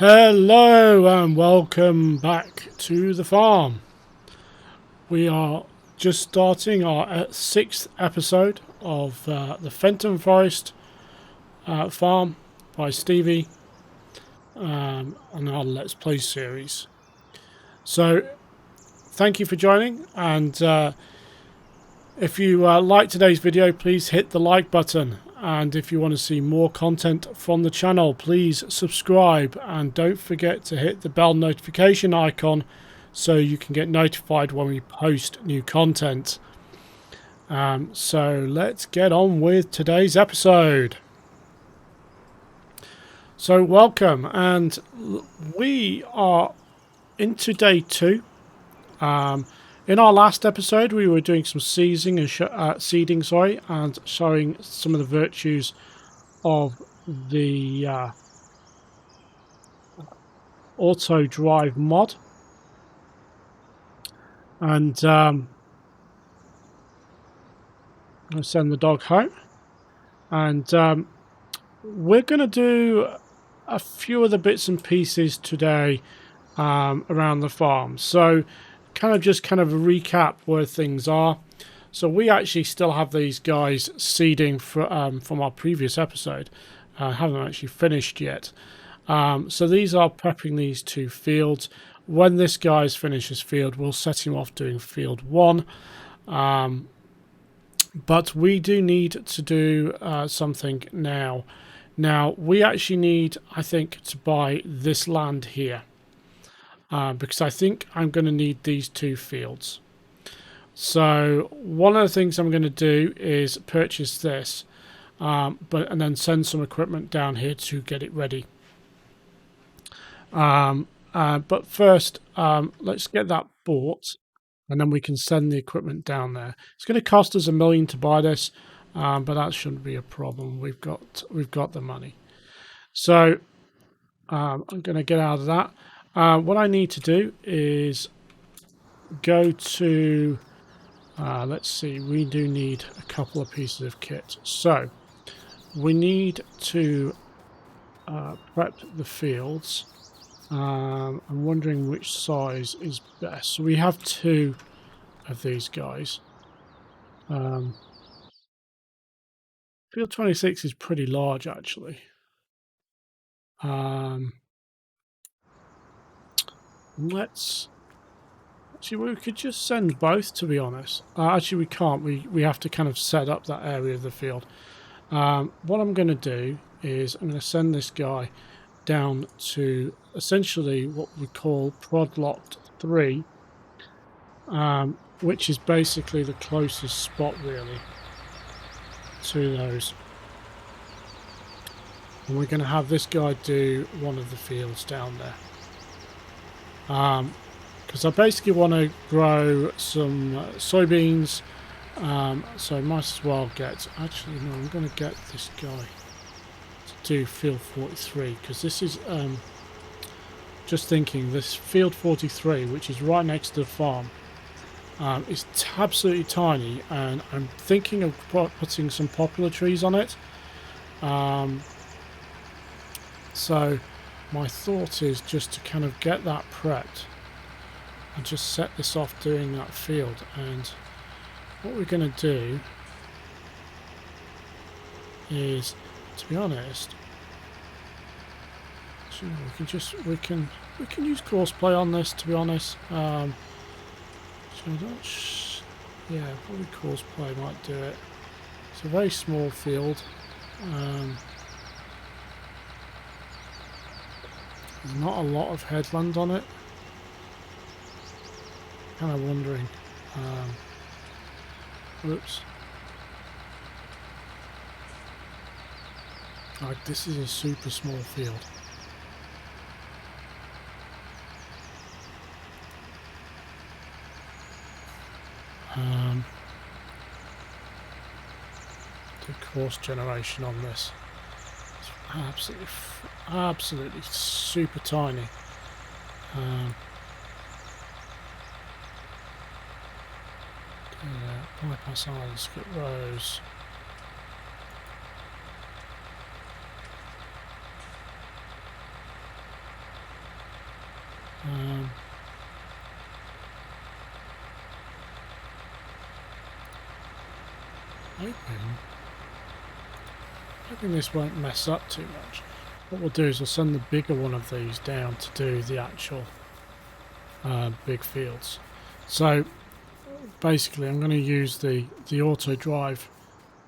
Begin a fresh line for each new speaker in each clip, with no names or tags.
Hello and welcome back to the farm. We are just starting our sixth episode of the Fenton Forest farm by Stevie on our Let's Play series. So thank you for joining, and if you like today's video, please hit the like button. And if you want to see more content from the channel, please subscribe and don't forget to hit the bell notification icon so you can get notified when we post new content. So let's get on with today's episode. So welcome, and we are into day 2. In our last episode, we were doing some seeding and and showing some of the virtues of the auto drive mod. And I'm going to send the dog home. And we're going to do a few of the bits and pieces today around the farm. So kind of a recap where things are. So we actually still have these guys seeding from our previous episode. Haven't actually finished yet. So these are prepping these 2 fields. When this guy's finishes field, we'll set him off doing field 1. But we do need to do something now. Now, we actually need, I think, to buy this land here. Because I think I'm going to need these 2 fields. So one of the things I'm going to do is purchase this, and then send some equipment down here to get it ready. But first, let's get that bought, and then we can send the equipment down there. It's going to cost us $1 million to buy this, but that shouldn't be a problem. We've got the money. So I'm going to get out of that. What I need to do is go to, let's see, we do need a couple of pieces of kit. So we need to prep the fields. I'm wondering which size is best. So we have 2 of these guys. Field 26 is pretty large, actually. Actually, we could just send both, to be honest. Actually, we can't. We have to kind of set up that area of the field. What I'm going to do is I'm going to send this guy down to essentially what we call prod lot 3, which is basically the closest spot, really, to those. And we're going to have this guy do one of the fields down there. Because I basically want to grow some soybeans, so I might as well get, actually no, I'm going to get this guy to do field 43, because this is, just thinking, this field 43, which is right next to the farm, is absolutely tiny, and I'm thinking of putting some popular trees on it. So my thought is just to kind of get that prepped and just set this off doing that field. And what we're going to do is, to be honest, so we can use crossplay on this, to be honest. So yeah, probably crossplay might do it. It's a very small field. There's not a lot of headland on it. Kind of wondering. Oops. Like, this is a super small field. Do course generation on this. It's absolutely super tiny. Bypass island, skip rows. Um, hoping this won't mess up too much. What we'll do is we'll send the bigger one of these down to do the actual big fields. So basically I'm going to use the auto drive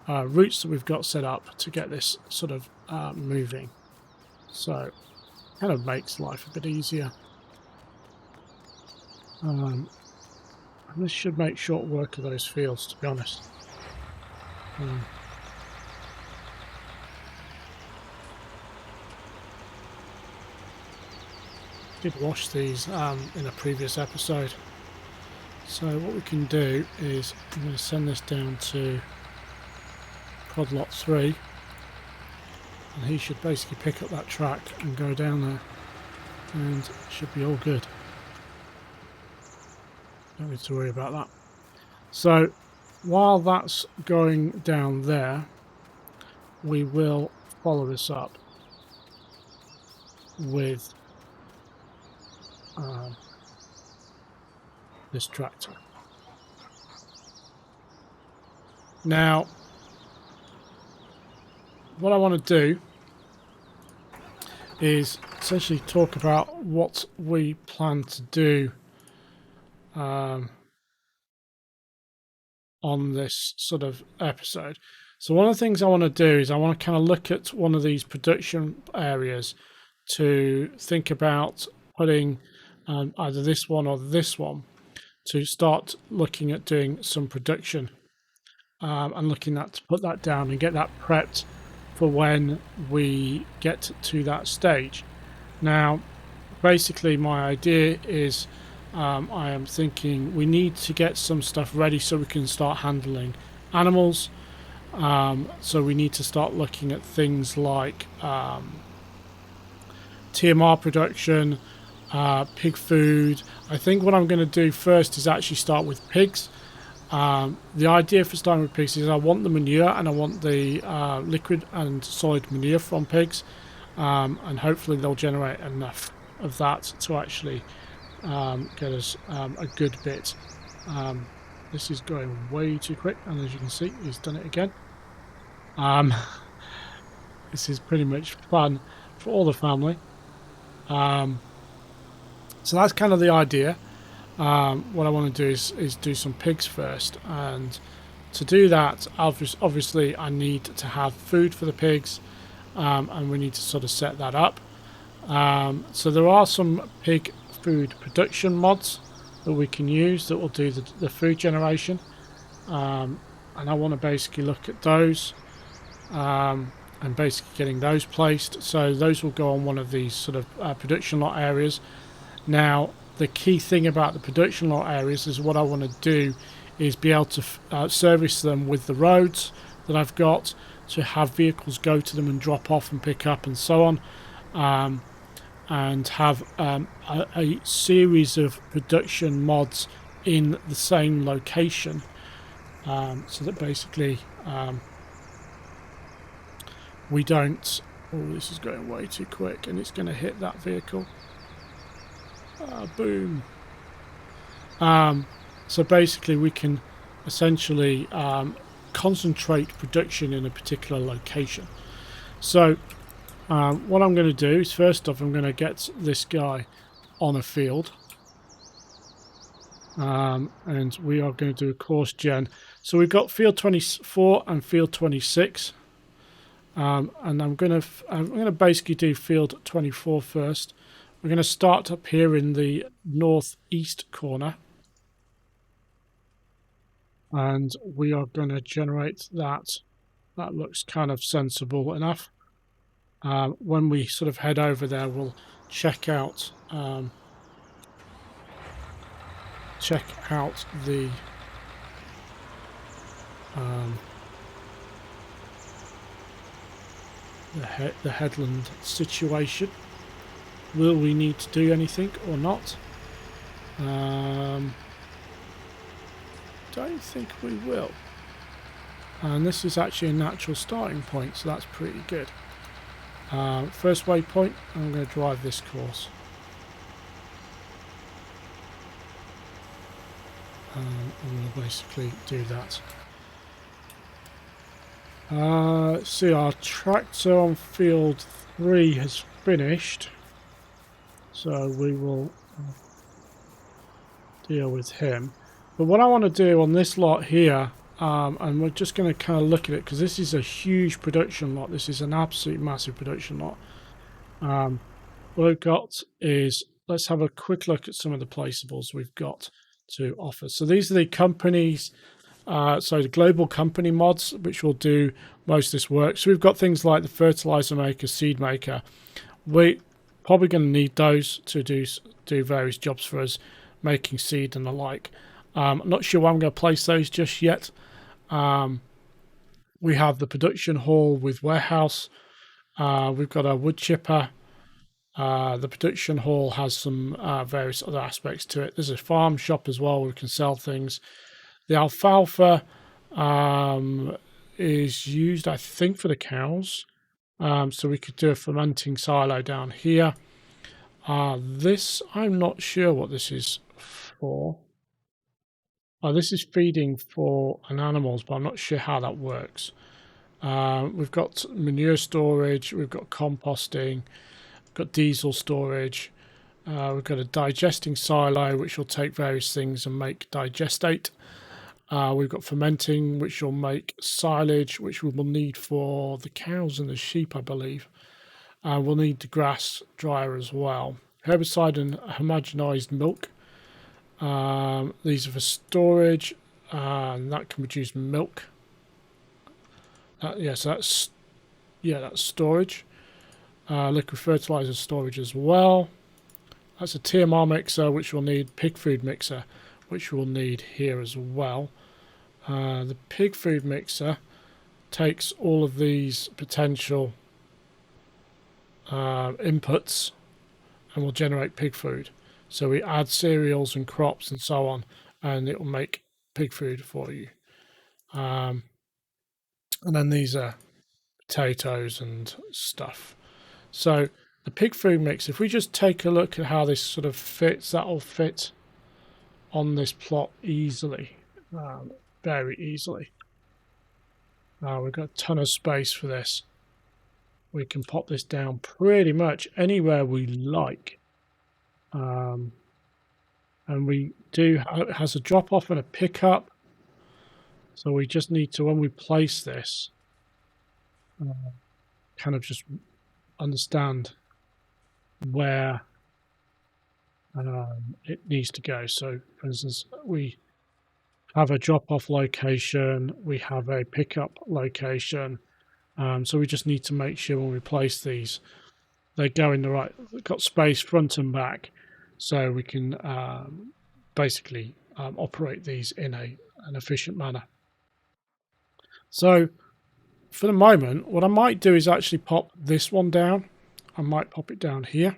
routes that we've got set up to get this sort of moving. So kind of makes life a bit easier. And this should make short work of those fields, to be honest. Did wash these in a previous episode. So what we can do is I'm going to send this down to prod lot 3, and he should basically pick up that track and go down there, and it should be all good. Don't need to worry about that. So while that's going down there, we will follow this up with this tractor. Now, what I want to do is essentially talk about what we plan to do on this sort of episode. So one of the things I want to do is I want to kind of look at one of these production areas to think about putting either this one or this one to start looking at doing some production and looking at to put that down and get that prepped for when we get to that stage. Now, basically my idea is I am thinking we need to get some stuff ready so we can start handling animals. So we need to start looking at things like TMR production, pig food. I think what I'm going to do first is actually start with pigs. The idea for starting with pigs is I want the manure and I want the liquid and solid manure from pigs, and hopefully they'll generate enough of that to actually get us a good bit. This is going way too quick, and as you can see, he's done it again. This is pretty much fun for all the family. So that's kind of the idea. What I want to do is do some pigs first, and to do that obviously I need to have food for the pigs, and we need to sort of set that up. So there are some pig food production mods that we can use that will do the food generation, and I want to basically look at those and basically getting those placed. So those will go on one of these sort of production lot areas. Now the key thing about the production lot areas is what I want to do is be able to service them with the roads that I've got, to have vehicles go to them and drop off and pick up and so on, and have a series of production mods in the same location, so that basically we don't... Oh, this is going way too quick and it's going to hit that vehicle. Boom. So basically we can essentially concentrate production in a particular location. So what I'm going to do is, first off, I'm going to get this guy on a field, and we are going to do a course gen. So we've got field 24 and field 26, and I'm going to basically do field 24 first. We're going to start up here in the northeast corner, and we are going to generate that. That looks kind of sensible enough. When we sort of head over there, we'll check out the headland situation. Will we need to do anything or not? Don't think we will. And this is actually a natural starting point, so that's pretty good. First waypoint, I'm going to drive this course. and we'll basically do that. See, our tractor on field 3 has finished, so we will deal with him. But what I want to do on this lot here, and we're just going to kind of look at it because this is a huge production lot. This is an absolute massive production lot. What I've got is, let's have a quick look at some of the placeables we've got to offer. So these are the companies, so the GlobalCompany mods, which will do most of this work. So we've got things like the fertilizer maker, seed maker. We're probably going to need those to do various jobs for us, making seed and the like. I'm not sure where I'm going to place those just yet. We have the production hall with warehouse. We've got a wood chipper. The production hall has some various other aspects to it. There's a farm shop as well where we can sell things. The alfalfa is used, I think, for the cows. So we could do a fermenting silo down here. This, I'm not sure what this is for. This is feeding for animals, but I'm not sure how that works. We've got manure storage, we've got composting, we've got diesel storage, we've got a digesting silo which will take various things and make digestate. We've got fermenting, which will make silage, which we will need for the cows and the sheep, I believe. We'll need the grass dryer as well. Herbicide and homogenized milk. These are for storage, and that can produce milk. Yes, that's storage. Liquid fertilizer storage as well. That's a TMR mixer, which we'll need. Pig food mixer, which we'll need here as well. The pig food mixer takes all of these potential inputs and will generate pig food. So we add cereals and crops and so on, and it will make pig food for you. And then these are potatoes and stuff. So the pig food mix, if we just take a look at how this sort of fits, that will fit on this plot easily, very easily. We've got a ton of space for this. We can pop this down pretty much anywhere we like. And we do, it has a drop off and a pickup. So we just need to, when we place this, kind of just understand where it needs to go. So for instance, we have a drop off location, we have a pickup location. So we just need to make sure when we place these, they go in the right, got space front and back, so we can basically operate these in an efficient manner. So for the moment, what I might do is actually pop this one down. I might pop it down here.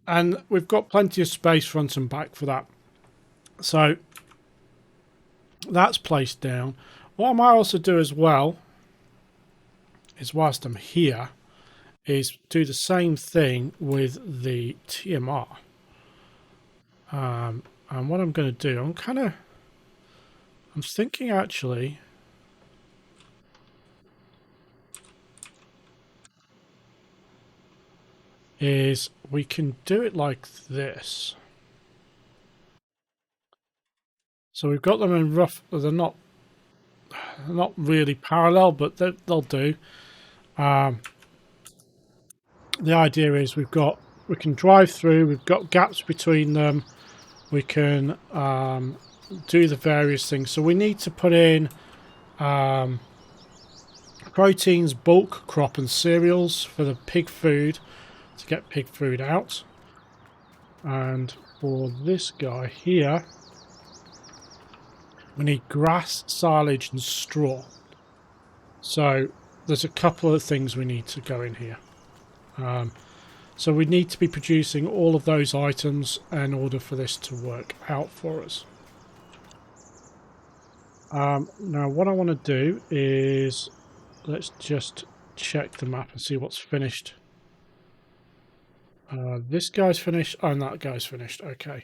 And we've got plenty of space front and back for that. So that's placed down. What I might also do as well is, whilst I'm here, is do the same thing with the TMR. And what I'm going to do, I'm thinking actually is we can do it like this. So we've got them in rough, they're not really parallel, but they'll do. The idea is we can drive through, we've got gaps between them, we can do the various things. So we need to put in proteins, bulk, crop and cereals for the pig food, to get pig food out. And for this guy here, we need grass, silage and straw. So there's a couple of things we need to go in here. So we need to be producing all of those items in order for this to work out for us. Now what I want to do is, let's just check the map and see what's finished. This guy's finished. Oh, and that guy's finished. Okay.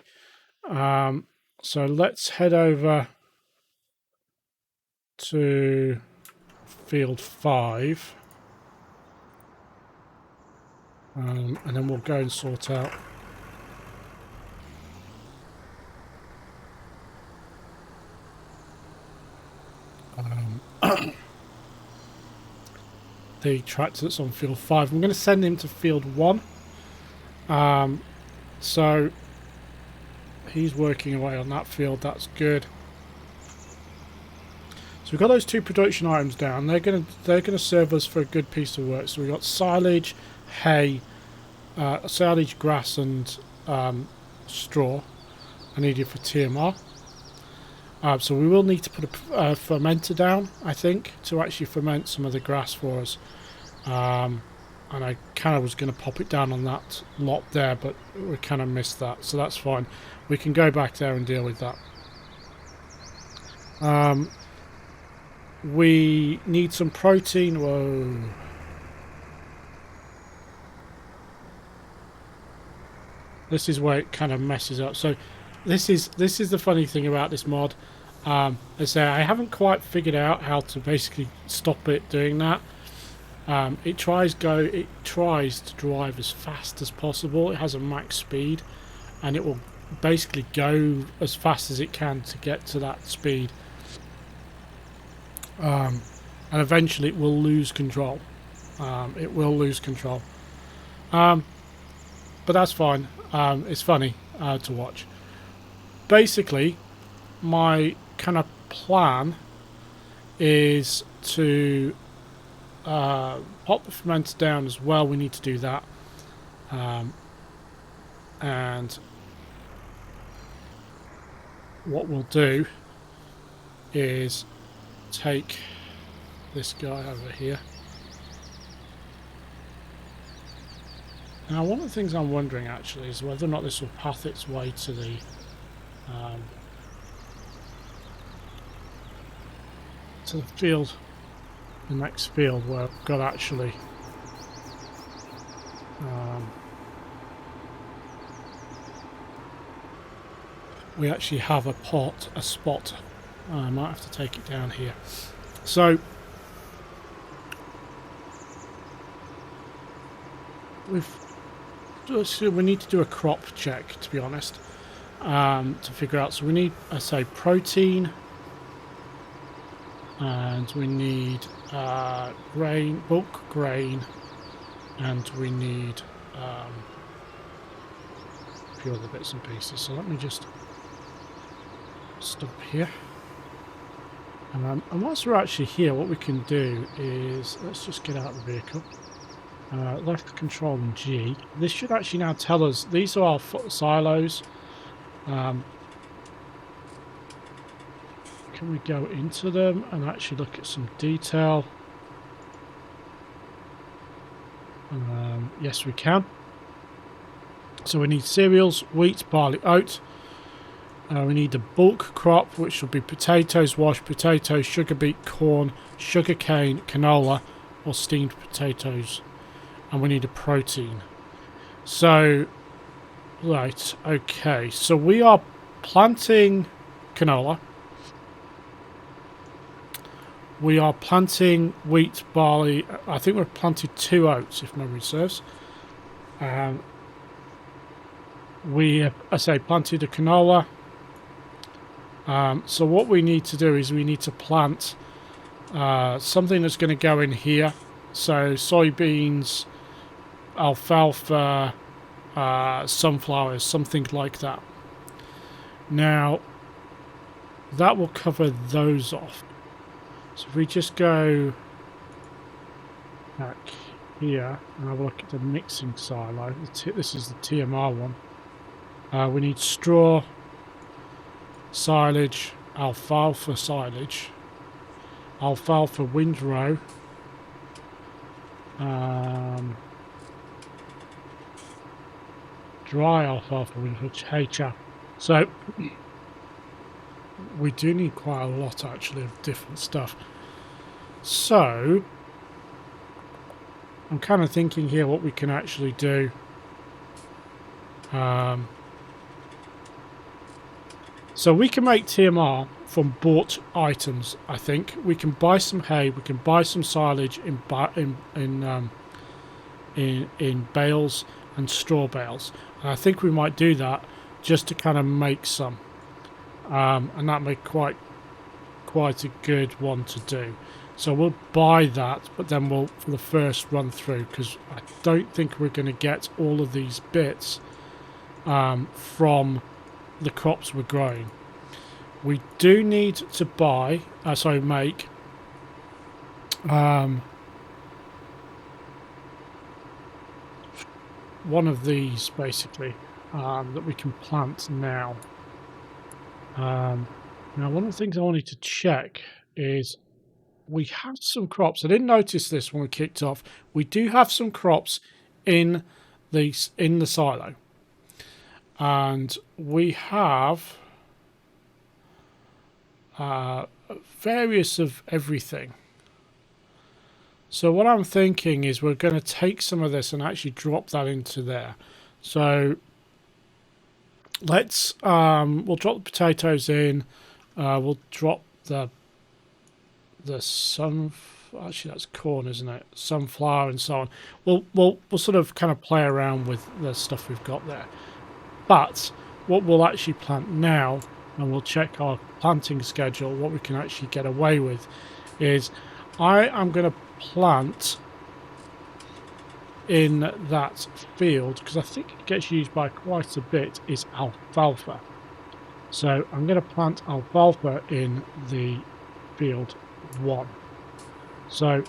So let's head over to field 5. And then we'll go and sort out the tractor that's on field 5. I'm going to send him to field 1. So he's working away on that field. That's good. So we've got those 2 production items down. They're gonna serve us for a good piece of work. So we've got silage, hay, silage, grass, and straw. I need it for TMR. So we will need to put a fermenter down, I think, to actually ferment some of the grass for us. And I kind of was going to pop it down on that lot there, but we kind of missed that, so that's fine. We can go back there and deal with that. We need some protein. Whoa. This is where it kind of messes up. So this is the funny thing about this mod. I say I haven't quite figured out how to basically stop it doing that. It tries to drive as fast as possible. It has a max speed, and it will basically go as fast as it can to get to that speed. And eventually it will lose control. It will lose control. But that's fine. It's funny to watch. Basically, my kind of plan is to pop the fermenter down as well. We need to do that. And what we'll do is take this guy over here. Now, one of the things I'm wondering actually is whether or not this will path its way to the field, the next field where I've got actually we actually have a spot. I might have to take it down here. So we need to do a crop check, to be honest, to figure out. So we need, I say, protein, and we need grain, bulk grain, and we need a few other bits and pieces. So let me just stop here. And once we're actually here, what we can do is, let's just get out of the vehicle. Left control and G. This should actually now tell us, these are our silos. Can we go into them and actually look at some detail? Yes, we can. So we need cereals, wheat, barley, oat. We need the bulk crop, which will be potatoes, washed potatoes, sugar beet, corn, sugar cane, canola, or steamed potatoes. And we need a protein. So, right, okay. So we are planting canola. We are planting wheat, barley. I think we've planted 2 oats, if memory serves. We, I say, planted a canola. So what we need to do is we need to plant something that's going to go in here. So soybeans, alfalfa, sunflowers, something like that. Now, that will cover those off. So if we just go back here and have a look at the mixing silo, this is the TMR one. We need straw, silage, alfalfa silage, alfalfa windrow, dry alfalfa windrow, hay chaff. So we do need quite a lot actually of different stuff. So I'm kind of thinking here what we can actually do Um, so we can make TMR from bought items. I think we can buy some hay, we can buy some silage in bales and straw bales. And I think we might do that just to kind of make some, and that make quite a good one to do. So we'll buy that, but then we'll, for the first run through, because I don't think we're going to get all of these bits from the crops we're growing. We do need to buy, make one of these basically that we can plant now. Now, one of the things I wanted to check is we have some crops. I didn't notice this when we kicked off. We do have some crops in the silo, and we have various of everything. So what I'm thinking is we're going to take some of this and actually drop that into there. So let's we'll drop the potatoes in. We'll drop the actually that's corn, isn't it? Sunflower and so on. We'll sort of kind of play around with the stuff we've got there. But what we'll actually plant now, and we'll check our planting schedule, what we can actually get away with, is I am going to plant in that field, because I think it gets used by quite a bit, is alfalfa. So I'm going to plant alfalfa in the field 1. So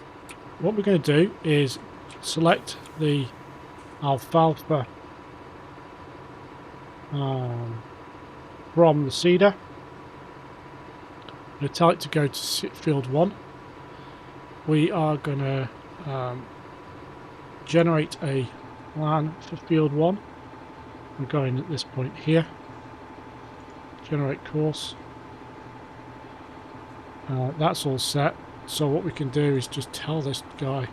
what we're going to do is select the alfalfa from the seeder. I'm going to tell it to go to field 1. We are going to generate a plan for field 1. We're going at this point here. Generate course. That's all set. So what we can do is just tell this guy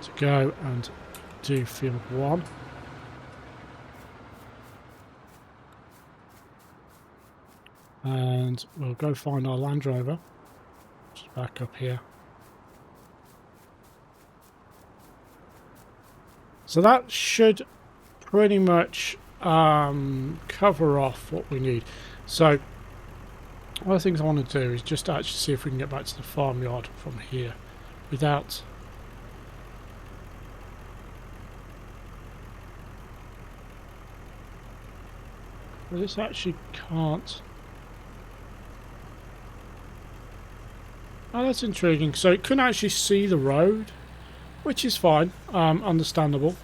to go and do field 1. And we'll go find our Land Rover. Just back up here. So that should pretty much cover off what we need. So one of the things I want to do is just actually see if we can get back to the farmyard from here without... Well, this actually can't... Oh, that's intriguing. So it couldn't actually see the road, which is fine, understandable.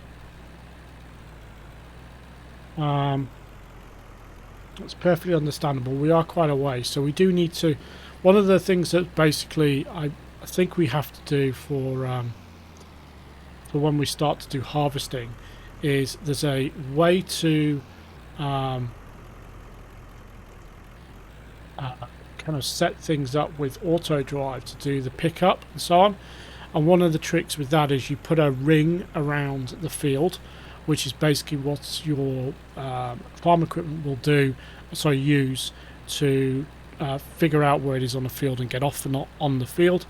It's perfectly understandable. We are quite a way, so we do need to... One of the things that basically I think we have to do for when we start to do harvesting is there's a way to kind of set things up with auto drive to do the pickup and so on. And one of the tricks with that is you put a ring around the field, which is basically what your farm equipment will do, use to figure out where it is on the field and get off and not on the field.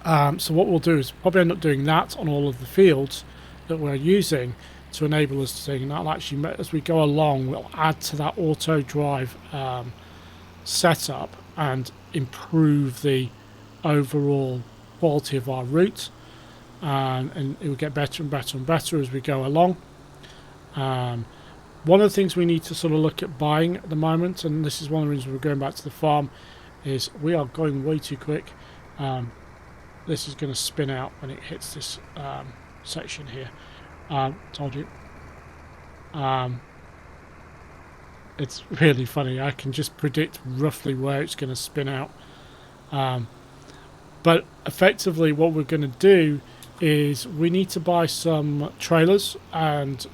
So what we'll do is probably end up doing that on all of the fields that we're using to enable us to see. And that'll actually, as we go along, we'll add to that auto drive setup and improve the overall quality of our route. And it will get better and better and better as we go along. One of the things we need to sort of look at buying at the moment, and this is one of the reasons we're going back to the farm, is we are going way too quick. This is going to spin out when it hits this section here. Told you. It's really funny. I can just predict roughly where it's going to spin out. But effectively what we're going to do is we need to buy some trailers and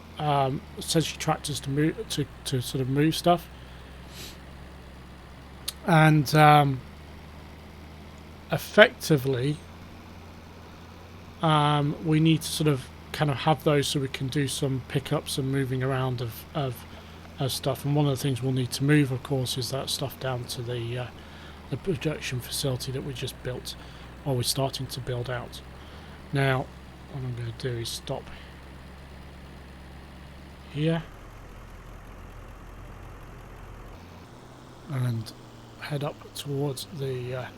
essentially tractors to move to sort of move stuff, and effectively we need to sort of kind of have those so we can do some pickups and moving around of stuff. And one of the things we'll need to move, of course, is that stuff down to the production facility that we just built, or we're starting to build out. Now, what I'm going to do is stop here and head up towards the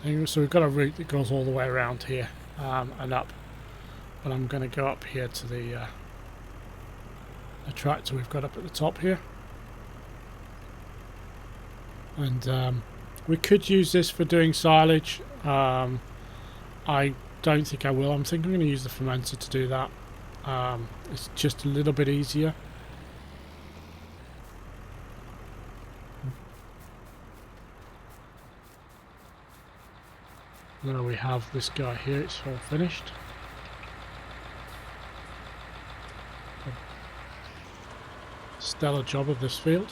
thing. So we've got a route that goes all the way around here and up, but I'm going to go up here to the tractor we've got up at the top here, and we could use this for doing silage. I don't think I will. I'm thinking I'm going to use the fermenter to do that. It's just a little bit easier. Now we have this guy here, it's all finished. Stellar job of this field.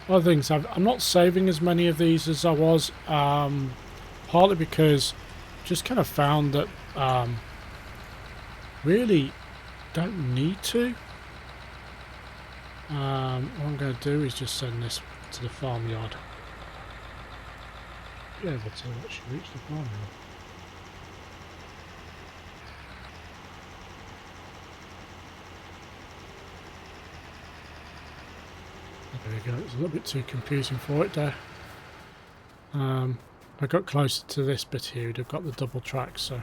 Other things, I'm not saving as many of these as I was, partly because I just kind of found that really don't need to. What I'm going to do is just send this to the farmyard. Be able to actually reach the farmyard. There we go, it's a little bit too confusing for it there. If I got closer to this bit here, we'd have got the double track, so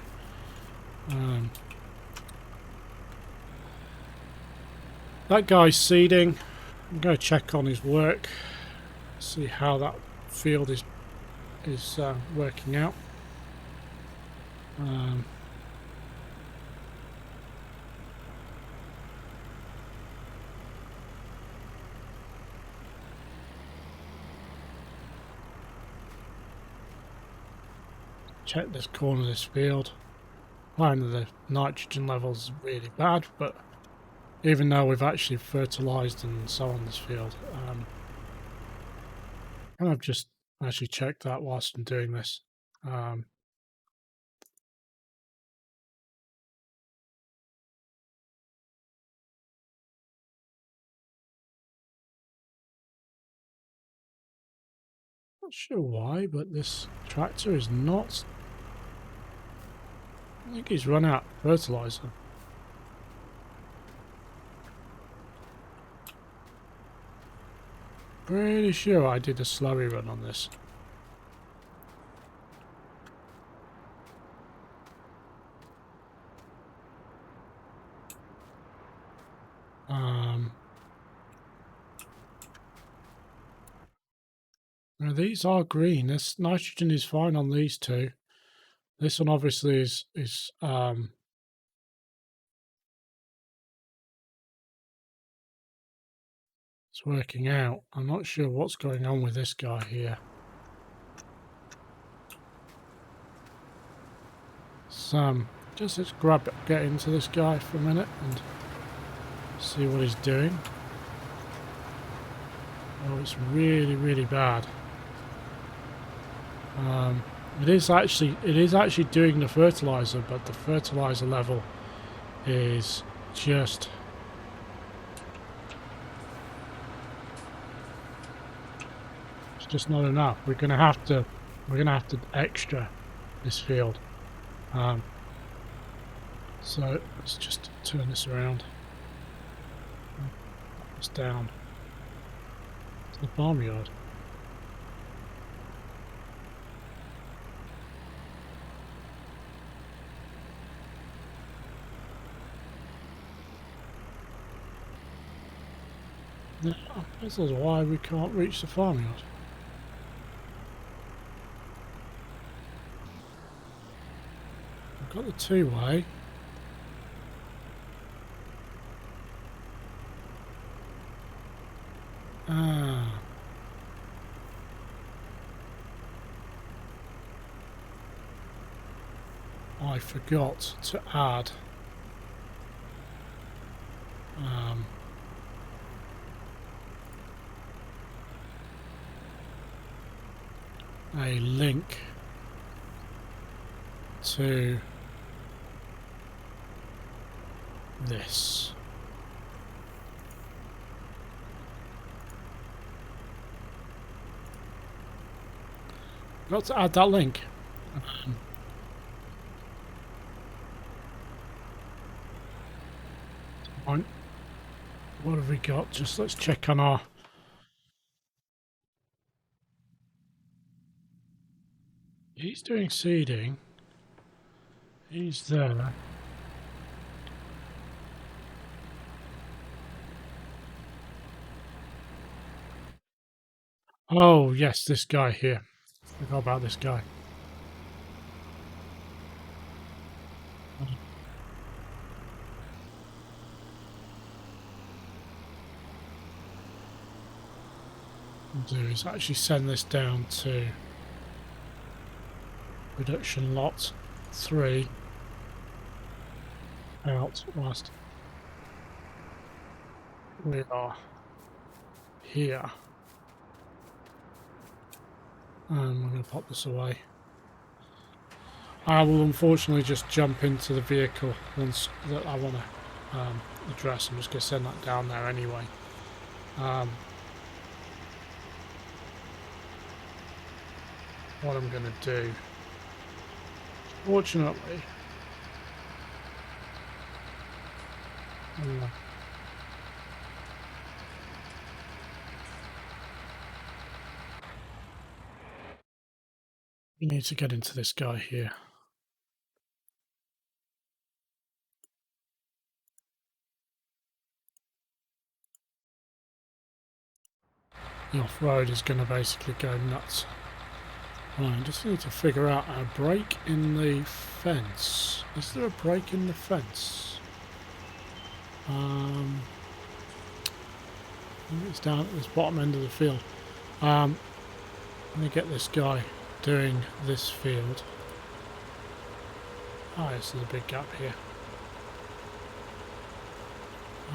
that guy's seeding. I'm going to check on his work, see how that field is working out. Check this corner of this field. Apparently the nitrogen level's really bad, but even though we've actually fertilised and so on this field, and I've just actually checked that whilst I'm doing this. Not sure why, but this tractor is not. I think he's run out of fertiliser. Pretty sure I did a slurry run on this. Now these are green. This nitrogen is fine on these two. This one obviously is it's working out. I'm not sure what's going on with this guy here. So just let's get into this guy for a minute and see what he's doing. Oh, it's really, really bad. It is actually doing the fertilizer, but the fertilizer level is just not enough. We're gonna have to extra this field. So let's just turn this around. It's down to the farmyard. Now, I'm puzzled why we can't reach the farmyard. I've got the two-way. I forgot to add a link to this. Got to add that link. What have we got? Just let's check on our... He's doing seeding. He's there. Oh, yes, this guy here. Forgot about this guy. What I'll do is actually send this down to production lot 3 out whilst we are here. And I'm going to pop this away. I will unfortunately just jump into the vehicle once that I want to address. I'm just going to send that down there anyway. What I'm going to do, fortunately, we need to get into this guy here. The off-road is going to basically go nuts. Right, I just need to figure out a break in the fence. Is there a break in the fence? It's down at this bottom end of the field. Let me get this guy doing this field. Ah, yes, there's a big gap here.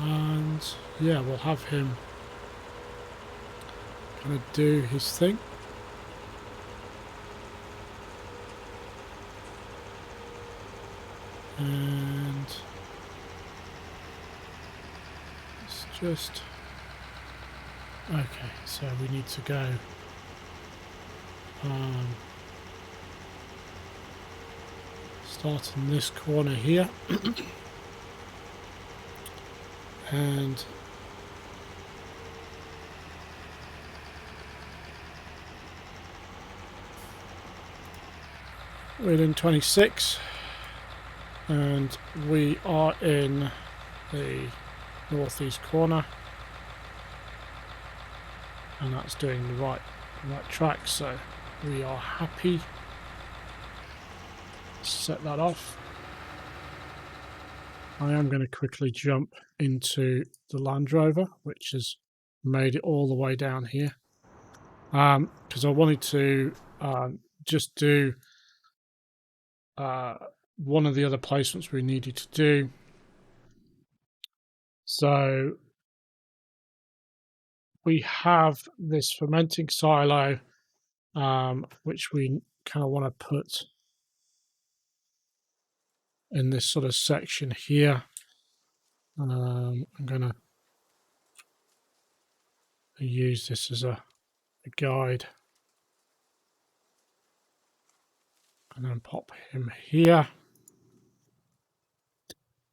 And yeah, we'll have him kind of do his thing. And it's just okay, so we need to go start in this corner here and we're in 26 and we are in the northeast corner, and that's doing the right track, so we are happy. Set that off. I am going to quickly jump into the Land Rover, which has made it all the way down here, because I wanted to just do one of the other placements we needed to do. So we have this fermenting silo, which we kind of want to put in this sort of section here. I'm going to use this as a guide and then pop him here.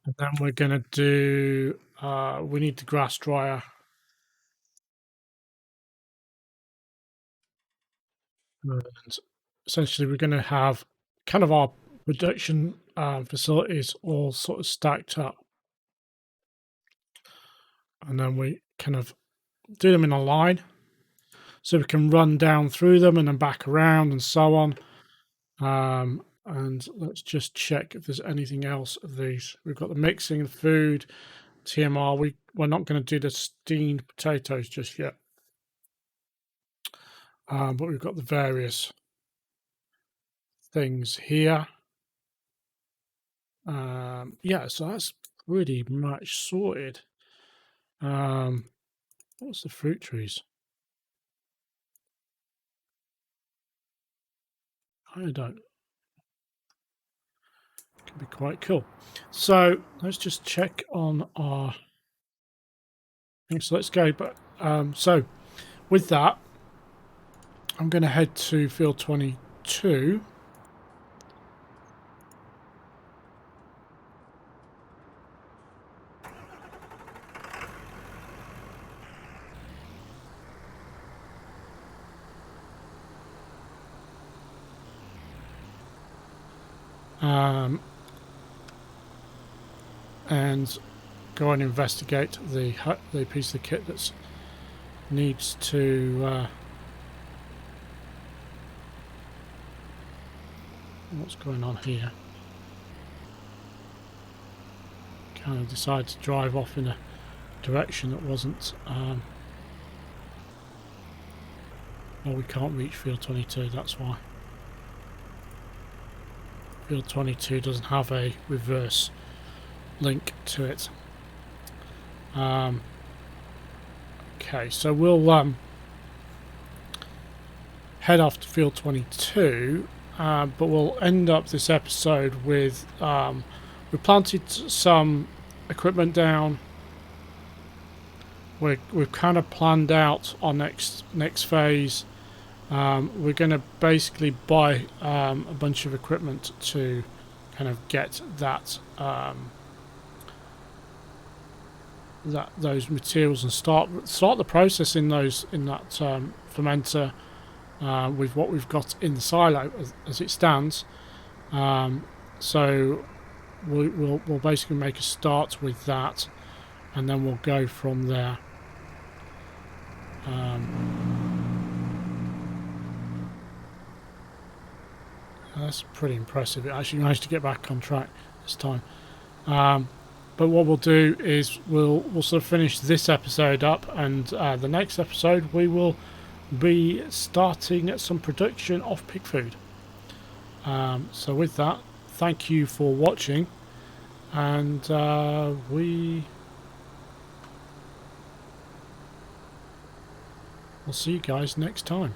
And then we're going to do, we need the grass dryer. And essentially we're going to have kind of our production facilities all sort of stacked up. And then we kind of do them in a line, so we can run down through them and then back around and so on. And let's just check if there's anything else of these. We've got the mixing of food, TMR. We're not going to do the steamed potatoes just yet, but we've got the various things here. Yeah, so that's pretty much sorted. What's the fruit trees? I don't. Could be quite cool. So let's just check on our. So let's go. But so with that, I'm going to head to field 22. And go and investigate the piece of kit that needs to. What's going on here? Kind of decided to drive off in a direction that wasn't. Oh, we can't reach field 22. That's why. Field 22 doesn't have a reverse link to it. Okay, so we'll head off to field 22, but we'll end up this episode with we planted some equipment down. We've kind of planned out our next phase. We're going to basically buy a bunch of equipment to kind of get that those materials and start the process in that fermenter with what we've got in the silo as it stands. So we'll basically make a start with that, and then we'll go from there. That's pretty impressive. It actually managed to get back on track this time. But what we'll do is we'll sort of finish this episode up, and the next episode we will be starting some production of pig food. So with that, thank you for watching, and we'll see you guys next time.